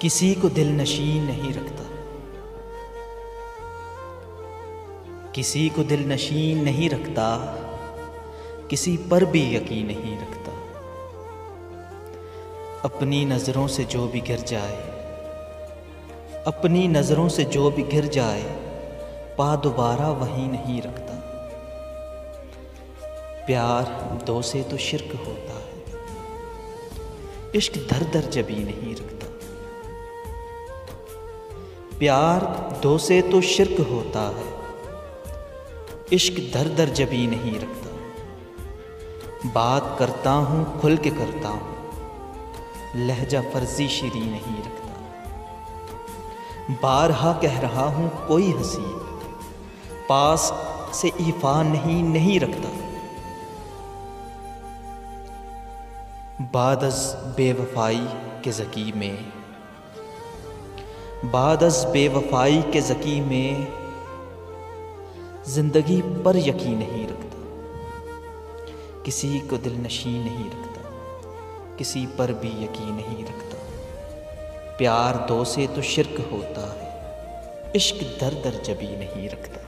किसी को दिल नशीं नहीं रखता, किसी को दिल नशीं नहीं रखता, किसी पर भी यकीन नहीं रखता। अपनी नज़रों से जो भी गिर जाए, अपनी नज़रों से जो भी गिर जाए, पा दोबारा वहीं नहीं रखता। प्यार दो से तो शिर्क होता है, इश्क दर दर जबी नहीं रखता। प्यार दो से तो शिर्क होता है, इश्क दर दर जबी नहीं रखता। बात करता हूँ खुल के करता हूँ, लहजा फर्जी शिरी नहीं रखता। बारहा कह रहा हूँ कोई हंसी पास से ईफा नहीं रखता। बाद अज़ बेवफाई के ज़की में, बाद अज़ बेवफाई के ज़की में ज़िंदगी पर यकीन नहीं रखता। किसी को दिल नशीं नहीं रखता, किसी पर भी यकीन नहीं रखता। प्यार दो से तो शिर्क होता है, इश्क दर दर जबी नहीं रखता।